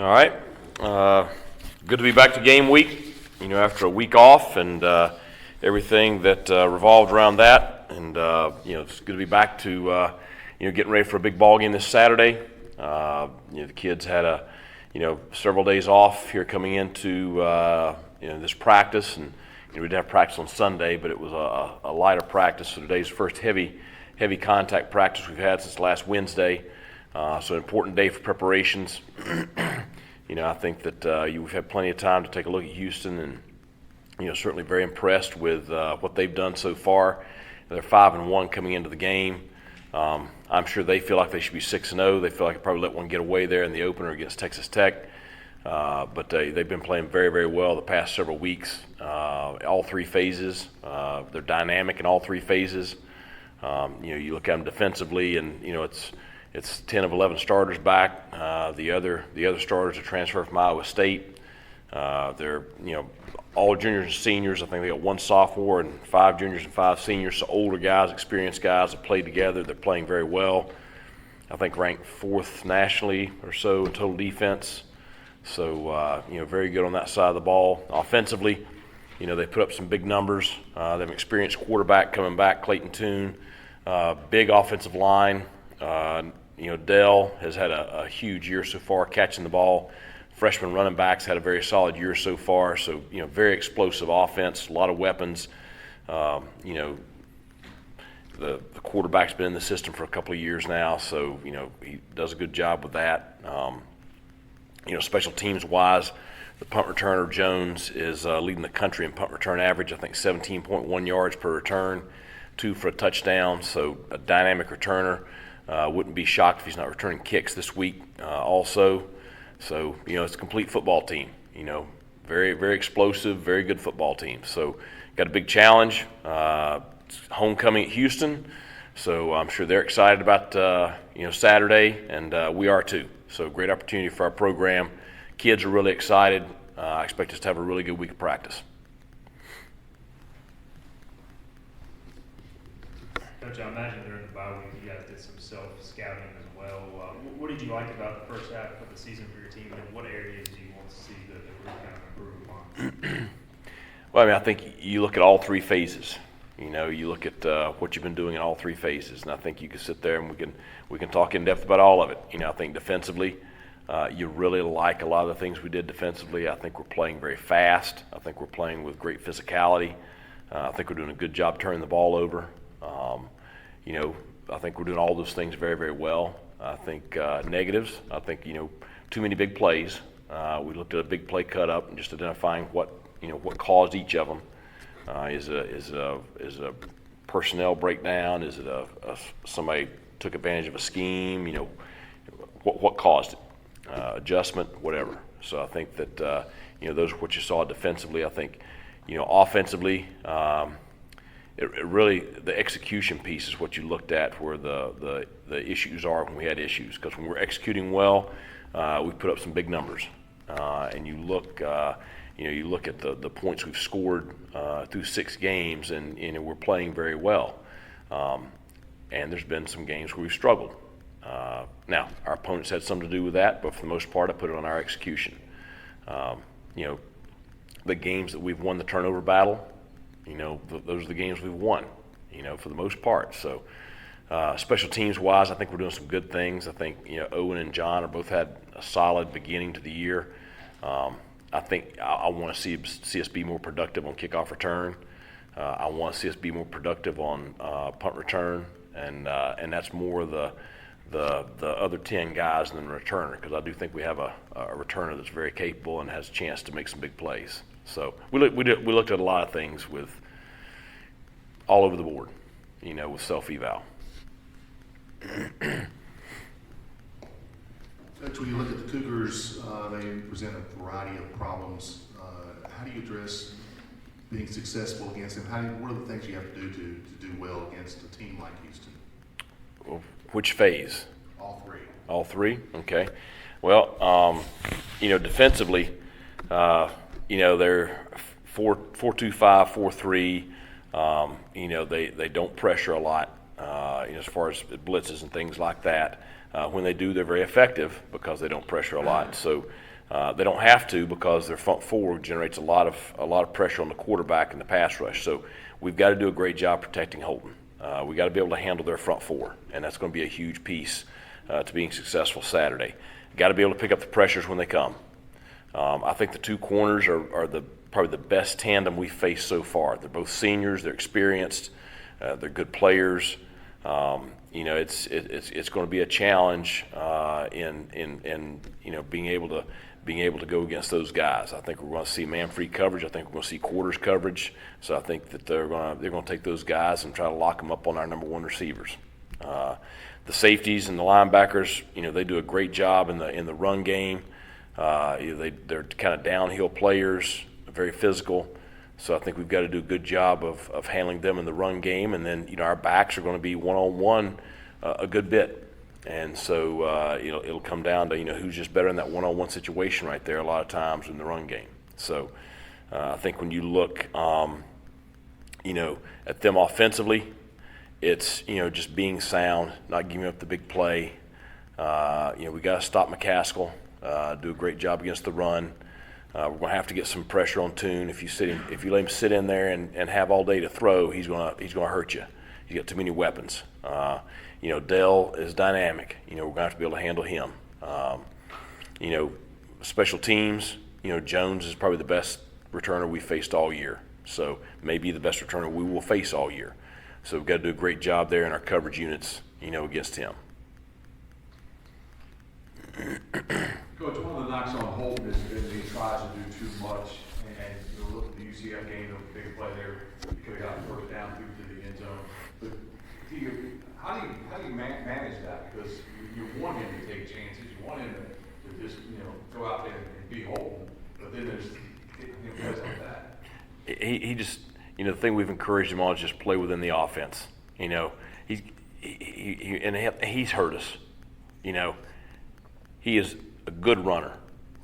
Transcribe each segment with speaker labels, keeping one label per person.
Speaker 1: All right. Good to be back to game week, after a week off and everything that revolved around that. And, it's good to be back to, getting ready for a big ball game this Saturday. The kids had several days off here coming into, this practice. And, we did have practice on Sunday, but it was a lighter practice. So today's the first heavy contact practice we've had since last Wednesday. So an important day for preparations. I think that we've had plenty of time to take a look at Houston, and certainly very impressed with what they've done so far. They're 5-1 coming into the game. I'm sure they feel like they should be 6-0. They feel like they probably let one get away there in the opener against Texas Tech. But they've been playing very, very well the past several weeks. All three phases. They're dynamic in all three phases. You look at them defensively, and it's 10 of 11 starters back. The other starters are transferred from Iowa State. They're all juniors and seniors. I think they got one sophomore and 5 juniors and 5 seniors. So older guys, experienced guys have played together. They're playing very well. I think ranked 4th nationally or so in total defense. So very good on that side of the ball. Offensively, they put up some big numbers. They have an experienced quarterback coming back, Clayton Toon. Big offensive line. Dell has had a huge year so far catching the ball. Freshman running backs had a very solid year so far. So, very explosive offense, a lot of weapons. The quarterback's been in the system for a couple of years now, so, he does a good job with that. Special teams wise, the punt returner Jones is leading the country in punt return average. I think 17.1 yards per return, 2 for a touchdown. So a dynamic returner. Wouldn't be shocked if he's not returning kicks this week also. So, it's a complete football team, very, very explosive, very good football team. So got a big challenge, homecoming at Houston. So I'm sure they're excited about, Saturday, and we are too. So great opportunity for our program. Kids are really excited. I expect us to have a really good week of practice.
Speaker 2: Coach, I imagine during the bye week you guys did some self-scouting as well. What did you like about the first half of the season for your team, and what areas do you want to see the group kind of improve upon?
Speaker 1: Well, I think you look at all three phases. You look at what you've been doing in all three phases, and I think you can sit there and we can talk in depth about all of it. I think defensively, you really like a lot of the things we did defensively. I think we're playing very fast. I think we're playing with great physicality. I think we're doing a good job turning the ball over. I think we're doing all those things very, very well. I think negatives, too many big plays. We looked at a big play cut up and just identifying what caused each of them. Is a personnel breakdown? Is it somebody took advantage of a scheme? What caused it? Adjustment, whatever. So I think that those are what you saw defensively. I think offensively. It really, the execution piece is what you looked at, where the issues are when we had issues. Because when we're executing well, we put up some big numbers. And you look at the points we've scored through 6 games, and we're playing very well. And there's been some games where we've struggled. Now, our opponents had something to do with that, but for the most part, I put it on our execution. The games that we've won the turnover battle, those are the games we've won, for the most part. So special teams wise, I think we're doing some good things. I think, Owen and John are both had a solid beginning to the year. I think I want to see us be more productive on kickoff return. I want to see us be more productive on punt return, and that's more the other 10 guys than the returner, because I do think we have a returner that's very capable and has a chance to make some big plays. So we looked at a lot of things with all over the board, with self-eval.
Speaker 3: Coach, when you look at the Cougars, they present a variety of problems. How do you address being successful against them? What are the things you have to do to do well against a team like Houston?
Speaker 1: Well, which phase?
Speaker 3: All 3.
Speaker 1: All 3? Okay. Well, defensively, they're 4-2-5, 4-3. They don't pressure a lot, as far as blitzes and things like that. When they do, they're very effective because they don't pressure a lot. So They don't have to because their front four generates a lot of pressure on the quarterback in the pass rush. So we've got to do a great job protecting Holton. We got to be able to handle their front four, and that's going to be a huge piece to being successful Saturday. Got to be able to pick up the pressures when they come. I think the two corners are probably the best tandem we've faced so far. They're both seniors. They're experienced. They're good players. It's going to be a challenge in being able to go against those guys. I think we're going to see man-free coverage. I think we're going to see quarters coverage. So I think that they're going to take those guys and try to lock them up on our number one receivers. The safeties and the linebackers, they do a great job in the run game. They're kind of downhill players, very physical. So I think we've got to do a good job of handling them in the run game. And then, our backs are going to be one-on-one a good bit. And so, it'll come down to, who's just better in that one-on-one situation right there a lot of times in the run game. So I think when you look, at them offensively, it's, just being sound, not giving up the big play. We got to stop McCaskill, do a great job against the run. We're going to have to get some pressure on Tune. If you let him sit in there and have all day to throw, he's going to hurt you. He's got too many weapons. Dell is dynamic. We're going to have to be able to handle him. Special teams. Jones is probably the best returner we faced all year. So maybe the best returner we will face all year. So we've got to do a great job there in our coverage units. Against him.
Speaker 4: Coach, one of the knocks on Holton is that he tries to do too much, and look at the UCF game, the big play there, he could have gotten first down through to the end zone. But how do you manage that? Because you want him to take chances, you want him to just go out there and be Holton, but then there's plays like that.
Speaker 1: He just the thing we've encouraged him on is just play within the offense. He's hurt us. He is a good runner.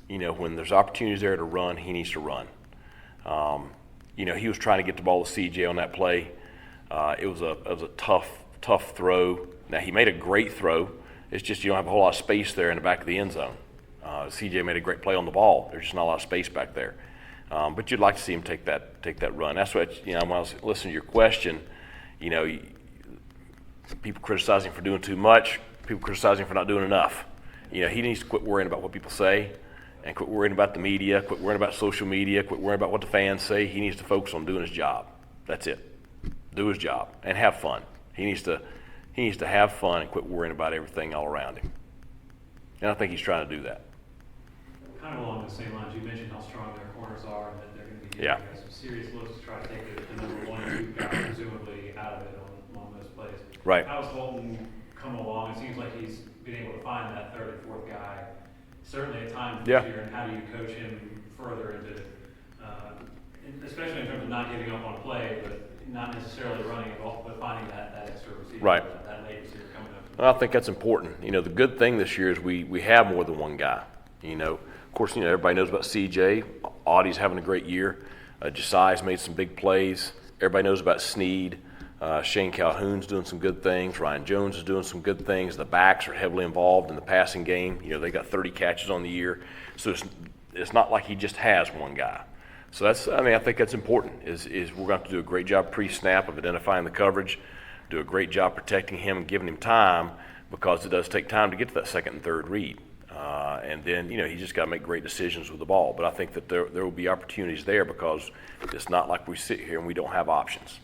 Speaker 1: When there's opportunities there to run, he needs to run. He was trying to get the ball to CJ on that play. It was a tough throw. Now, he made a great throw. It's just you don't have a whole lot of space there in the back of the end zone. CJ made a great play on the ball. There's just not a lot of space back there. But you'd like to see him take that run. That's what, when I was listening to your question, people criticize him for doing too much. People criticize him for not doing enough. He needs to quit worrying about what people say and quit worrying about the media, quit worrying about social media, quit worrying about what the fans say. He needs to focus on doing his job. That's it. Do his job and have fun. He needs to have fun and quit worrying about everything all around him. And I think he's trying to do that.
Speaker 2: Kind of along the same lines, you mentioned how strong their corners are and that they're going to be
Speaker 1: Yeah.
Speaker 2: giving some serious looks to try to take the number 1 and 2 guy presumably out of it on those plays.
Speaker 1: Right.
Speaker 2: How's Holton come along? It seems like he's been able to find that third and fourth guy, certainly at times this year. And how do you coach him further into, especially in terms of not giving up on a play, but not necessarily running it off, but finding that extra receiver,
Speaker 1: Right.
Speaker 2: that late receiver coming up.
Speaker 1: Well, I think that's important. The good thing this year is we have more than one guy. Of course, everybody knows about CJ. Audie's having a great year. Josiah's made some big plays. Everybody knows about Sneed. Shane Calhoun's doing some good things. Ryan Jones is doing some good things. The backs are heavily involved in the passing game. They got 30 catches on the year. So it's not like he just has one guy. So I think that's important is we're going to have to do a great job pre-snap of identifying the coverage, do a great job protecting him and giving him time because it does take time to get to that second and third read. And then, he just got to make great decisions with the ball. But I think that there will be opportunities there because it's not like we sit here and we don't have options.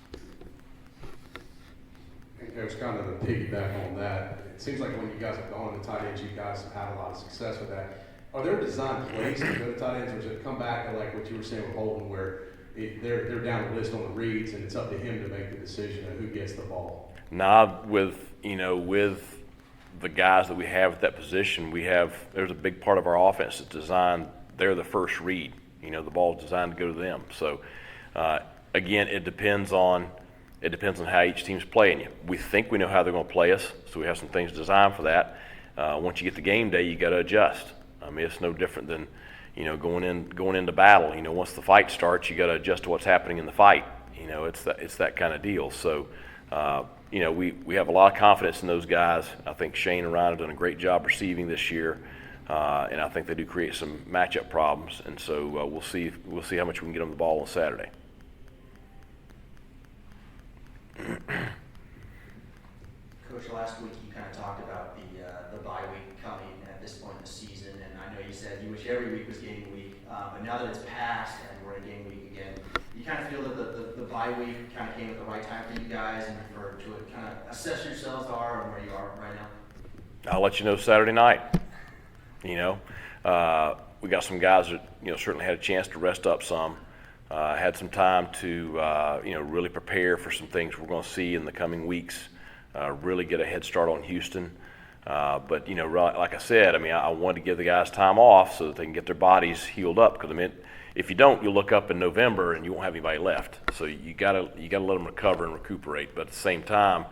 Speaker 4: And Coach, kind of to piggyback on that, it seems like when you guys have gone to tight ends, you guys have had a lot of success with that. Are there design plays to go to tight ends, or does it come back to like what you were saying with Holden, where they're down the list on the reads and it's up to him to make the decision of who gets the ball?
Speaker 1: Now, with the guys that we have at that position, there's a big part of our offense that's designed. They're the first read. The ball's designed to go to them. So, again, it depends on how each team's playing you. We think we know how they're going to play us, so we have some things designed for that. Once you get to game day, you got to adjust. It's no different than going into battle. Once the fight starts, you got to adjust to what's happening in the fight. It's that kind of deal. So, we have a lot of confidence in those guys. I think Shane and Ryan have done a great job receiving this year. And I think they do create some matchup problems, and so we'll see how much we can get on the ball on Saturday.
Speaker 5: Coach, last week you kind of talked about the bye week coming at this point in the season, and I know you said you wish every week was game week, but now that it's passed and we're in game week again, you kind of feel that the bye week kind of came at the right time for you guys and to kind of assess yourselves are and where you are right now?
Speaker 1: I'll let you know Saturday night. We got some guys that certainly had a chance to rest up some, had some time to really prepare for some things we're going to see in the coming weeks. Really get a head start on Houston. But like I said, I wanted to give the guys time off so that they can get their bodies healed up. Because if you don't, you'll look up in November and you won't have anybody left. So you gotta let them recover and recuperate. But at the same time,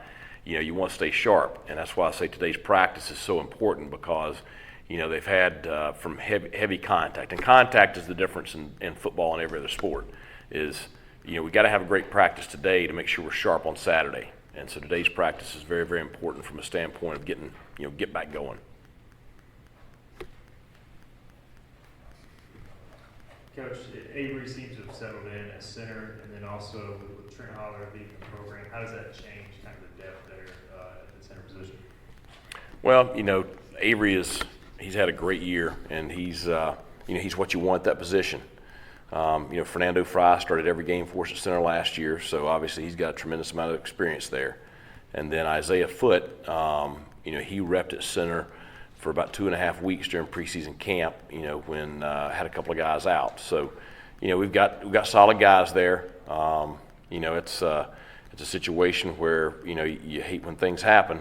Speaker 1: you want to stay sharp, and that's why I say today's practice is so important, because they've had from heavy contact, and contact is the difference in football and every other sport. Is we got to have a great practice today to make sure we're sharp on Saturday. And so today's practice is very, very important from a standpoint of get back going.
Speaker 6: Coach, Avery seems to have settled in as center, and then also with Trent Holler leading the program. How does that change kind of the depth there at the center position?
Speaker 1: Well, Avery he's had a great year, and he's what you want at that position. Fernando Fry started every game for us at center last year, so obviously he's got a tremendous amount of experience there. And then Isaiah Foote, he repped at center for about 2.5 weeks during preseason camp, when had a couple of guys out. So, we've got solid guys there. It's a situation where, you hate when things happen,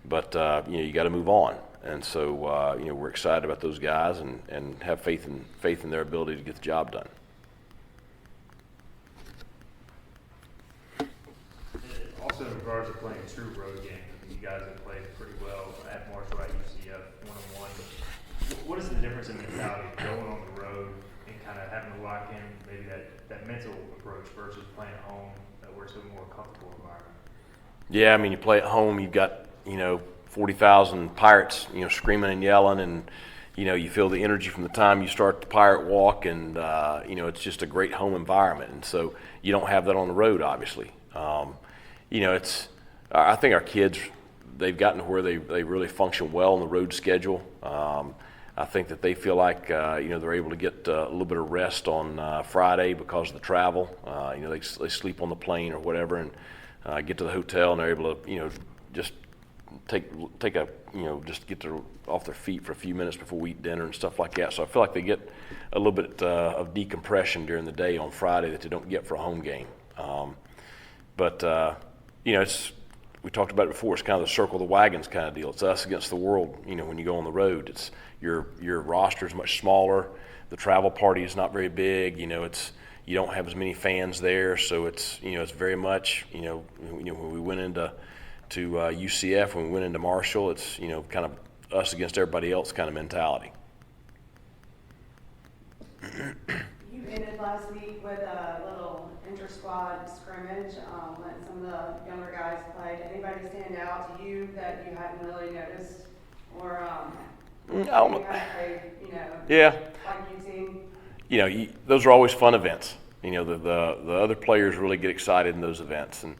Speaker 1: but, you got to move on. And so, we're excited about those guys and have faith in their ability to get the job done.
Speaker 6: Also, in regards to playing true road games, you guys have played pretty well at Marshall, at UCF, 1-on-1. What is the difference in mentality going on the road and kind of having to lock in maybe that mental approach versus playing at home, where it's a more comfortable environment?
Speaker 1: Yeah, you play at home, you've got 40,000 Pirates, screaming and yelling, and you feel the energy from the time you start the Pirate Walk, and it's just a great home environment. And so you don't have that on the road, obviously. I think our kids, they've gotten to where they really function well on the road schedule. I think that they feel like they're able to get a little bit of rest on Friday because of the travel. They sleep on the plane or whatever, and get to the hotel, and they're able to just take a just get off their feet for a few minutes before we eat dinner and stuff like that. So I feel like they get a little bit of decompression during the day on Friday that they don't get for a home game. We talked about it before. It's kind of the circle of the wagons kind of deal. It's us against the world. When you go on the road, it's your roster is much smaller. The travel party is not very big. You don't have as many fans there, so it's very much when we went into UCF, when we went into Marshall, it's kind of us against everybody else kind of mentality.
Speaker 7: You ended last week with a little inter-squad scrimmage, letting some of the younger guys play. Did anybody stand out to you that you hadn't really noticed, or
Speaker 1: I don't know.
Speaker 7: kind of played,
Speaker 1: Yeah.
Speaker 7: like you've seen?
Speaker 1: Those are always fun events. The other players really get excited in those events, and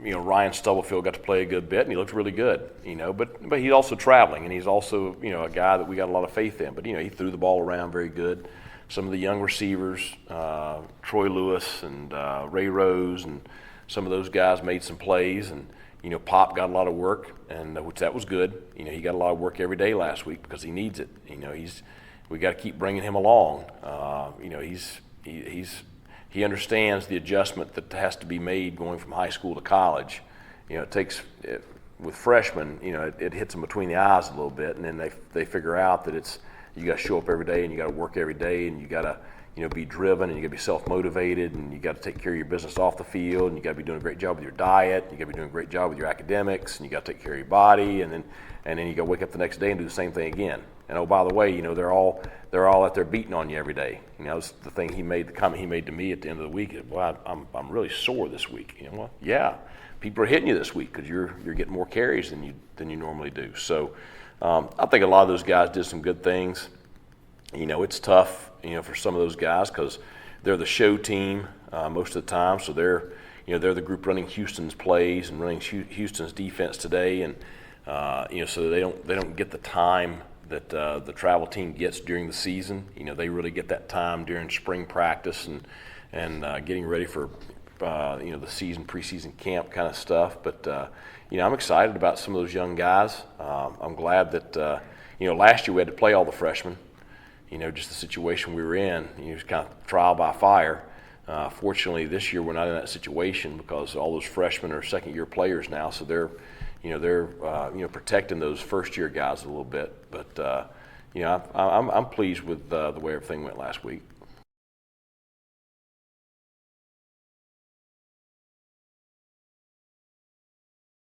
Speaker 1: Ryan Stubblefield got to play a good bit, and he looked really good, but he's also traveling, and he's also, a guy that we got a lot of faith in. But, he threw the ball around very good. Some of the young receivers, Troy Lewis and Ray Rose, and some of those guys made some plays, and, Pop got a lot of work, and which that was good. He got a lot of work every day last week because he needs it. We got to keep bringing him along. He understands the adjustment that has to be made going from high school to college. With freshmen, it hits them between the eyes a little bit, and then they figure out that you got to show up every day, and you got to work every day, and you got to be driven, and you got to be self-motivated, and you got to take care of your business off the field, and you got to be doing a great job with your diet, you got to be doing a great job with your academics, and you got to take care of your body, and then you got to wake up the next day and do the same thing again. And oh, by the way, they're all out there beating on you every day. That was the thing the comment he made to me at the end of the week. Well, I'm really sore this week. Well, yeah, people are hitting you this week because you're getting more carries than you normally do. So, I think a lot of those guys did some good things. You know, it's tough, you know, for some of those guys because they're the show team most of the time. So they're the group running Houston's plays and running Houston's defense today, and you know, so they don't get the time that the travel team gets during the season. You know, they really get that time during spring practice and getting ready for you know, the preseason camp kind of stuff. But you know, I'm excited about some of those young guys. I'm glad that you know, last year we had to play all the freshmen. You know, just the situation we were in, you know, kind of trial by fire. Fortunately, this year we're not in that situation because all those freshmen are second-year players now, so they're you know, protecting those first-year guys a little bit. But you know, I'm pleased with the way everything went last week.